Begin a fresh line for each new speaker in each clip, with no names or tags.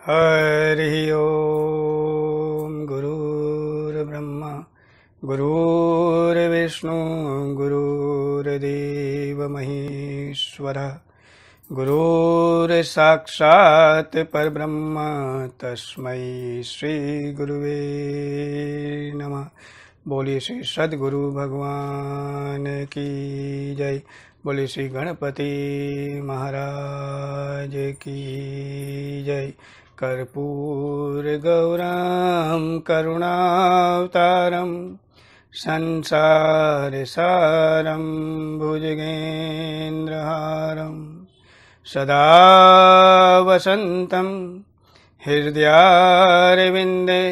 हरि ओम। गुरुर्ब्रह्मा गुरुर्विष्णु गुरुर्देव महेश्वरः गुरुर्साक्षात् परब्रह्म तस्मै श्री गुरुवे नमः। बोलिए श्री सद्गुरु भगवान की जय। बोलिए श्री गणपति महाराज की जय। कर्पूर गौरम करुणावतारम संसार सारम भुजगेन्द्रहारम सदा वसन्तं हृदयारविन्दे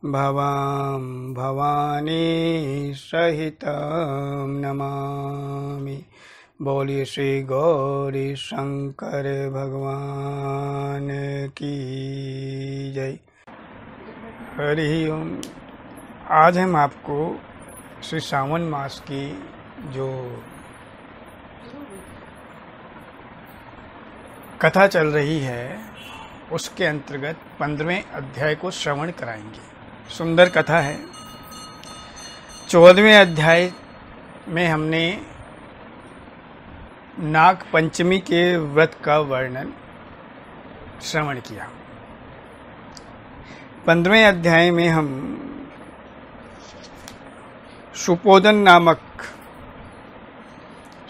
भवां भवानी सहितं नमामि। बोलिए श्री गौरी शंकर भगवान की जय। हरि ओम। आज हम आपको श्री सावन मास की जो कथा चल रही है उसके अंतर्गत 15वें अध्याय को श्रवण कराएंगे। सुंदर कथा है। 14वें अध्याय में हमने नाग पंचमी के व्रत का वर्णन श्रवण किया। 15वें अध्याय में हम सुपोदन नामक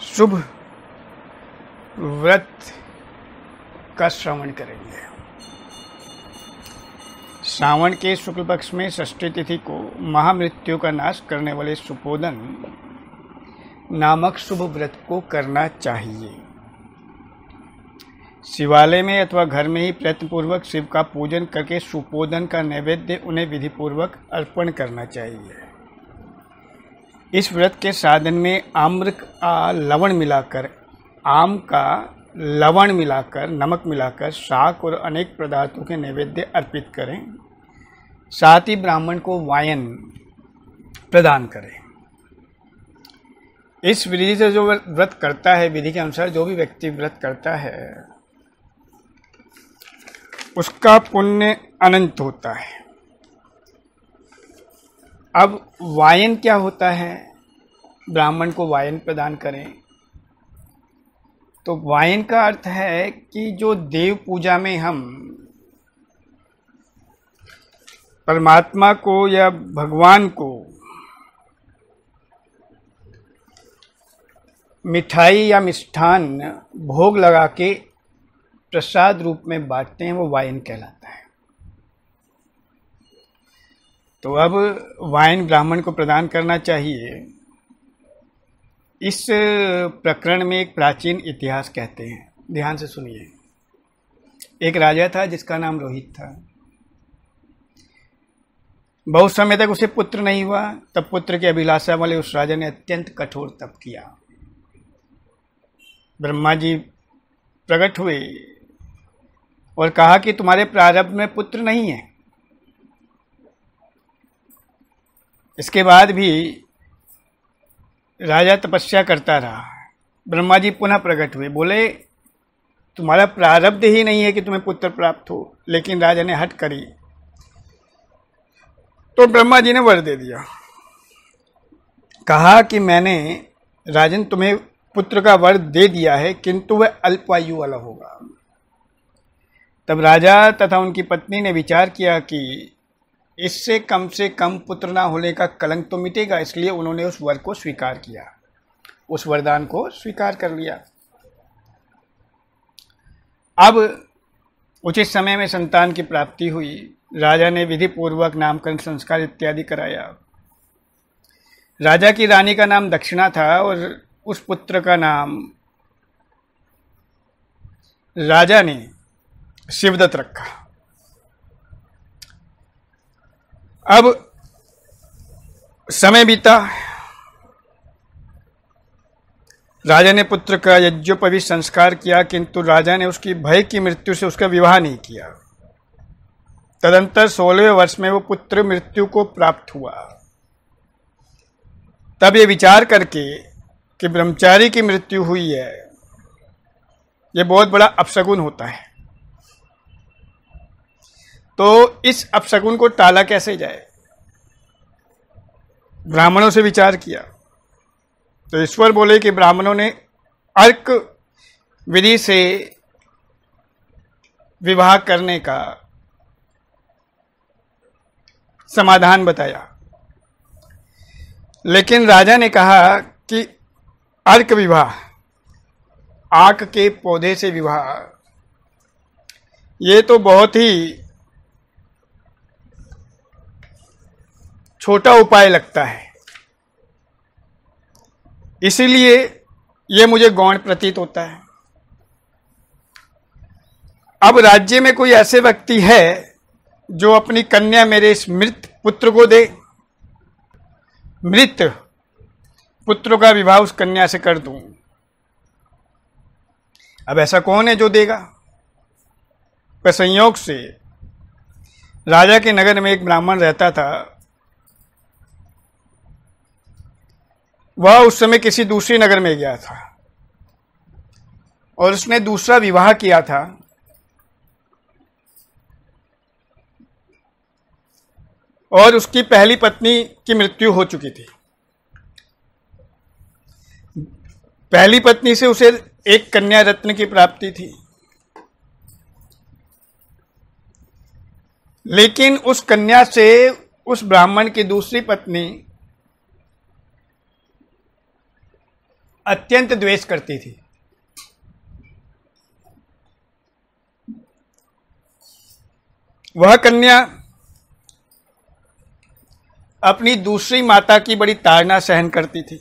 शुभ व्रत का श्रवण करेंगे। श्रावण के शुक्ल पक्ष में षष्ठी तिथि को महामृत्यु का नाश करने वाले सुपोदन नामक शुभ व्रत को करना चाहिए। शिवालय में अथवा घर में ही प्रयत्नपूर्वक शिव का पूजन करके सुपोदन का नैवेद्य उन्हें विधिपूर्वक अर्पण करना चाहिए। इस व्रत के साधन में आम का लवण मिलाकर नमक मिलाकर शाक और अनेक पदार्थों के नैवेद्य अर्पित करें। साथ ही ब्राह्मण को वायन प्रदान करें। इस विधि से जो व्रत करता है, विधि के अनुसार जो भी व्यक्ति व्रत करता है उसका पुण्य अनंत होता है। अब वायन क्या होता है? ब्राह्मण को वायन प्रदान करें तो वायन का अर्थ है कि जो देव पूजा में हम परमात्मा को या भगवान को मिठाई या मिष्ठान भोग लगा के प्रसाद रूप में बांटते हैं, वो वायन कहलाता है। तो अब वायन ब्राह्मण को प्रदान करना चाहिए। इस प्रकरण में एक प्राचीन इतिहास कहते हैं, ध्यान से सुनिए। एक राजा था जिसका नाम रोहित था। बहुत समय तक उसे पुत्र नहीं हुआ। तब पुत्र की अभिलाषा वाले उस राजा ने अत्यंत कठोर तप किया। ब्रह्मा जी प्रकट हुए और कहा कि तुम्हारे प्रारब्ध में पुत्र नहीं है। इसके बाद भी राजा तपस्या करता रहा। ब्रह्मा जी पुनः प्रकट हुए, बोले तुम्हारा प्रारब्ध ही नहीं है कि तुम्हें पुत्र प्राप्त हो। लेकिन राजा ने हट करी तो ब्रह्मा जी ने वर दे दिया। कहा कि मैंने राजन तुम्हें पुत्र का वर दे दिया है, किंतु वह अल्पायु वाला होगा। तब राजा तथा उनकी पत्नी ने विचार किया कि इससे कम से कम पुत्र ना होने का कलंक तो मिटेगा। इसलिए उन्होंने उस वर को स्वीकार किया, उस वरदान को स्वीकार कर लिया। अब उचित समय में संतान की प्राप्ति हुई। राजा ने विधि पूर्वक नामकरण संस्कार इत्यादि कराया। राजा की रानी का नाम दक्षिणा था और उस पुत्र का नाम राजा ने शिवदत्त रखा। अब समय बीता। राजा ने पुत्र का यज्ञोपवीत संस्कार किया, किंतु राजा ने उसकी भय की मृत्यु से उसका विवाह नहीं किया। तदंतर 16वें वर्ष में वो पुत्र मृत्यु को प्राप्त हुआ। तब ये विचार करके कि ब्रह्मचारी की मृत्यु हुई है, ये बहुत बड़ा अपशगुन होता है। तो इस अपशकुन को टाला कैसे जाए। ब्राह्मणों से विचार किया तो ईश्वर बोले कि ब्राह्मणों ने अर्क विधि से विवाह करने का समाधान बताया, लेकिन राजा ने कहा कि अर्क विवाह, आक के पौधे से विवाह, ये तो बहुत ही छोटा उपाय लगता है, इसीलिए ये मुझे गौण प्रतीत होता है। अब राज्य में कोई ऐसे व्यक्ति है जो अपनी कन्या मेरे इस मृत पुत्र को दे, मृत पुत्र का विवाह उस कन्या से कर दूं। अब ऐसा कौन है जो देगा। पर संयोग से राजा के नगर में एक ब्राह्मण रहता था। वह उस समय किसी दूसरे नगर में गया था और उसने दूसरा विवाह किया था। और उसकी पहली पत्नी की मृत्यु हो चुकी थी। पहली पत्नी से उसे एक कन्या रत्न की प्राप्ति थी, लेकिन उस कन्या से उस ब्राह्मण की दूसरी पत्नी अत्यंत द्वेष करती थी। वह कन्या अपनी दूसरी माता की बड़ी ताड़ना सहन करती थी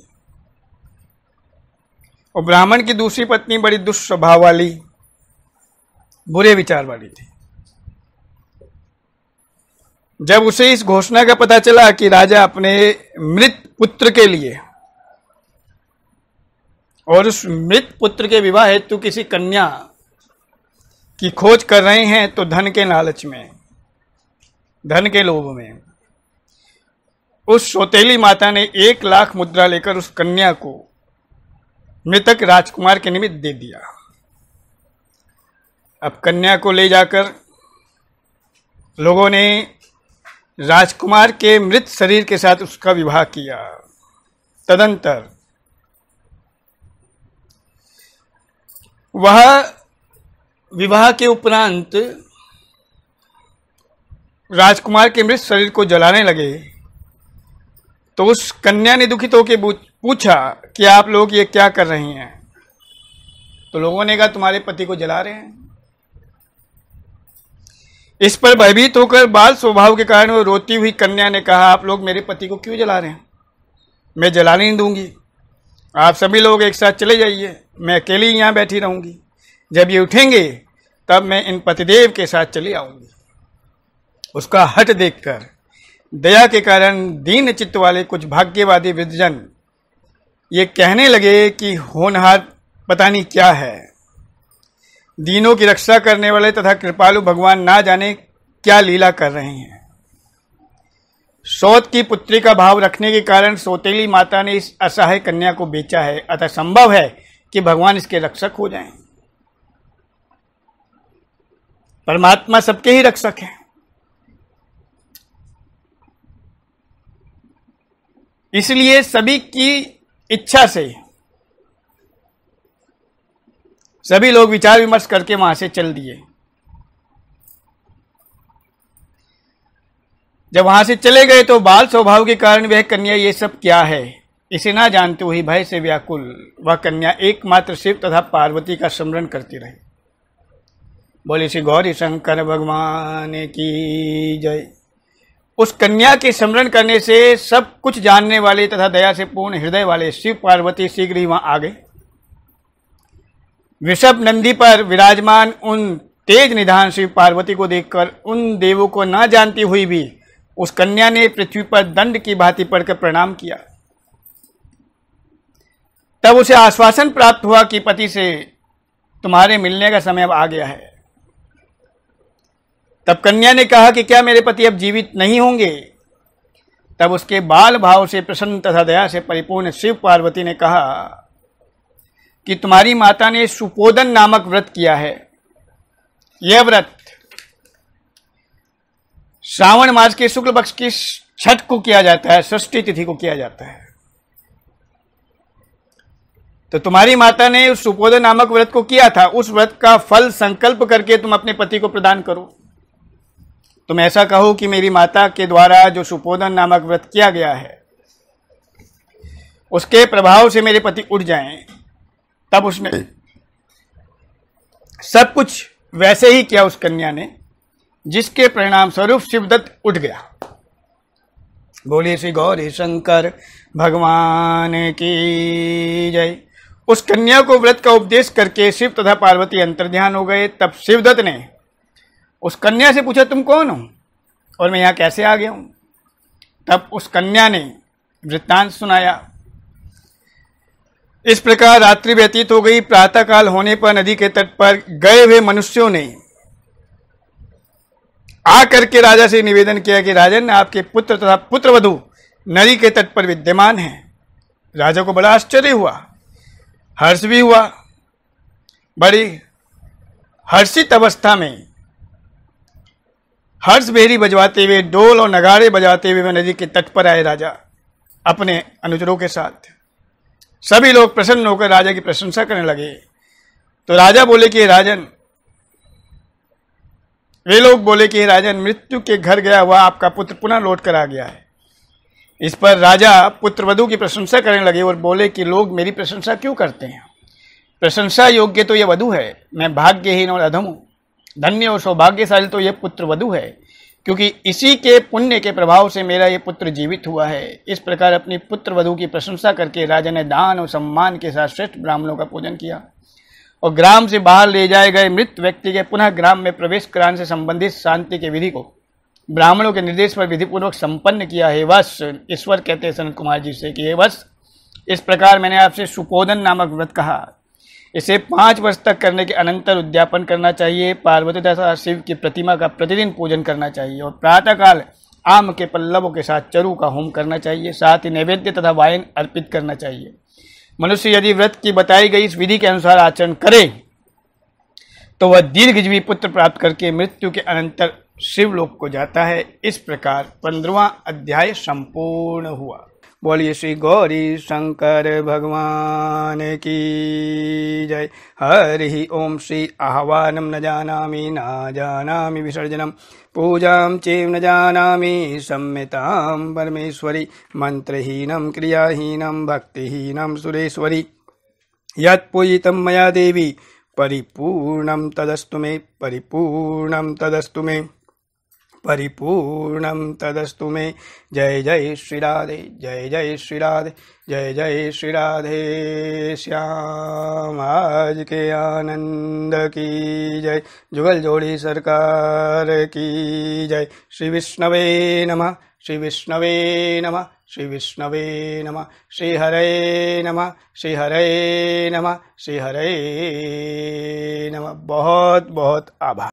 और ब्राह्मण की दूसरी पत्नी बड़ी दुष्स्वभाव वाली, बुरे विचार वाली थी। जब उसे इस घोषणा का पता चला कि राजा अपने मृत पुत्र के लिए और उस मृत पुत्र के विवाह हेतु किसी कन्या की खोज कर रहे हैं, तो धन के लालच में, धन के लोभ में उस सौतेली माता ने 1 लाख मुद्रा लेकर उस कन्या को मृतक राजकुमार के निमित्त दे दिया। अब कन्या को ले जाकर लोगों ने राजकुमार के मृत शरीर के साथ उसका विवाह किया। तदंतर वह विवाह के उपरांत राजकुमार के मृत शरीर को जलाने लगे, तो उस कन्या ने दुखित होकर पूछा कि आप लोग ये क्या कर रही हैं। तो लोगों ने कहा तुम्हारे पति को जला रहे हैं। इस पर भयभीत होकर बाल स्वभाव के कारण वो रोती हुई कन्या ने कहा आप लोग मेरे पति को क्यों जला रहे हैं, मैं जलाने नहीं दूंगी। आप सभी लोग एक साथ चले जाइए, मैं अकेली यहाँ बैठी रहूंगी। जब ये उठेंगे तब मैं इन पतिदेव के साथ चली आऊंगी। उसका हट देखकर दया के कारण दीन चित्त वाले कुछ भाग्यवादी वृद्धजन ये कहने लगे कि होनहार पता नहीं क्या है, दीनों की रक्षा करने वाले तथा कृपालु भगवान ना जाने क्या लीला कर रहे हैं। सौत की पुत्री का भाव रखने के कारण सौतेली माता ने इस असहाय कन्या को बेचा है, अतः संभव है कि भगवान इसके रक्षक हो जाएं। परमात्मा सबके ही रक्षक है, इसलिए सभी की इच्छा से सभी लोग विचार विमर्श करके वहां से चल दिए। जब वहां से चले गए तो बाल स्वभाव के कारण वह कन्या ये सब क्या है इसे ना जानते हुए भय से व्याकुल वह कन्या एकमात्र शिव तथा पार्वती का स्मरण करती रही। बोले श्री गौरी शंकर भगवान की जय। उस कन्या के स्मरण करने से सब कुछ जानने वाले तथा दया से पूर्ण हृदय वाले शिव पार्वती शीघ्र ही वहां आ गए। वृषभ नंदी पर विराजमान उन तेज निधान शिव पार्वती को देखकर उन देवों को न जानती हुई भी उस कन्या ने पृथ्वी पर दंड की भांति पड़कर प्रणाम किया। तब उसे आश्वासन प्राप्त हुआ कि पति से तुम्हारे मिलने का समय अब आ गया है। तब कन्या ने कहा कि क्या मेरे पति अब जीवित नहीं होंगे। तब उसके बाल भाव से प्रसन्न तथा दया से परिपूर्ण शिव पार्वती ने कहा कि तुम्हारी माता ने सुपोदन नामक व्रत किया है। यह व्रत श्रावण मास के शुक्ल पक्ष की छठ को किया जाता है, षष्ठी तिथि को किया जाता है। तो तुम्हारी माता ने उस सुपोधन नामक व्रत को किया था, उस व्रत का फल संकल्प करके तुम अपने पति को प्रदान करो। तुम ऐसा कहो कि मेरी माता के द्वारा जो सुपोधन नामक व्रत किया गया है उसके प्रभाव से मेरे पति उठ जाएं। तब उसने सब कुछ वैसे ही किया उस कन्या ने, जिसके परिणाम स्वरूप शिवदत्त उठ गया। बोलिए श्री गौरी शंकर भगवान की जय। उस कन्या को व्रत का उपदेश करके शिव तथा पार्वती अंतर्ध्यान हो गए। तब शिवदत्त ने उस कन्या से पूछा, तुम कौन हो और मैं यहां कैसे आ गया हूं? तब उस कन्या ने वृत्तांत सुनाया। इस प्रकार रात्रि व्यतीत हो गई। प्रातःकाल होने पर नदी के तट पर गए हुए मनुष्यों ने आकर के राजा से निवेदन किया कि राजन, आपके पुत्र तथा पुत्रवधू नदी के तट पर विद्यमान हैं। राजा को बड़ा आश्चर्य हुआ, हर्ष भी हुआ। बड़ी हर्षित अवस्था में हर्ष भेरी बजवाते हुए, डोल और नगाड़े बजाते हुए नदी के तट पर आए राजा अपने अनुचरों के साथ। सभी लोग प्रसन्न होकर राजा की प्रशंसा करने लगे। तो राजा बोले कि राजन, वे लोग बोले कि राजन, मृत्यु के घर गया हुआ आपका पुत्र पुनः लौट कर आ गया है। इस पर राजा पुत्रवधू की प्रशंसा करने लगे और बोले कि लोग मेरी प्रशंसा क्यों करते हैं? प्रशंसा योग्य तो यह वधू है, मैं भाग्यहीन और अधम हूँ। धन्य और सौभाग्यशाली तो यह पुत्रवधू है, क्योंकि इसी के पुण्य के प्रभाव से मेरा यह पुत्र जीवित हुआ है। इस प्रकार अपनी पुत्रवधू की प्रशंसा करके राजा ने दान और सम्मान के साथ श्रेष्ठ ब्राह्मणों का पूजन किया और ग्राम से बाहर ले जाए गए मृत व्यक्ति के पुनः ग्राम में प्रवेश कराने से संबंधित शांति के विधि को ब्राह्मणों के निर्देश पर विधिपूर्वक संपन्न किया है। वश ईश्वर कहते हैं सनत कुमार जी से कि हे वश, इस प्रकार मैंने आपसे सुपोधन नामक व्रत कहा, इसे 5 वर्ष तक करने के अनंतर उद्यापन करना चाहिए। पार्वती तथा शिव की प्रतिमा का प्रतिदिन पूजन करना चाहिए और प्रातःकाल आम के पल्लवों के साथ चरु का होम करना चाहिए। साथ ही नैवेद्य तथा वायन अर्पित करना चाहिए। मनुष्य यदि व्रत की बताई गई इस विधि के अनुसार आचरण करे तो वह दीर्घजीवी पुत्र प्राप्त करके मृत्यु के अनंतर शिवलोक को जाता है। इस प्रकार 15वां अध्याय संपूर्ण हुआ। बोलिए श्री गौरी शंकर भगवान की जय। हरि ओम। श्री आह्वानम न जानामि विसर्जनम, पूजां चैव न जानामि सम्यतां परमेश्वरी, मंत्रहीनं क्रियाहीनं भक्तिहीनं सुरेश्वरी, यत्पूजितं मया देवी परिपूर्णं तदस्तु मे, परिपूर्णं तदस्तु मे, परिपूर्णं तदस्तु मे। जय जय श्री राधे, जय जय श्री राधे, जय जय श्री राधे श्याम। आज के आनंद की जय, जुगल जोड़ी सरकार की जय। श्री विष्णवे नमः, श्री विष्णवे नमः, श्री विष्णवे नमः, श्री हरे नमः, श्री हरे नमः, श्री हरे नमः। बहुत बहुत आभार।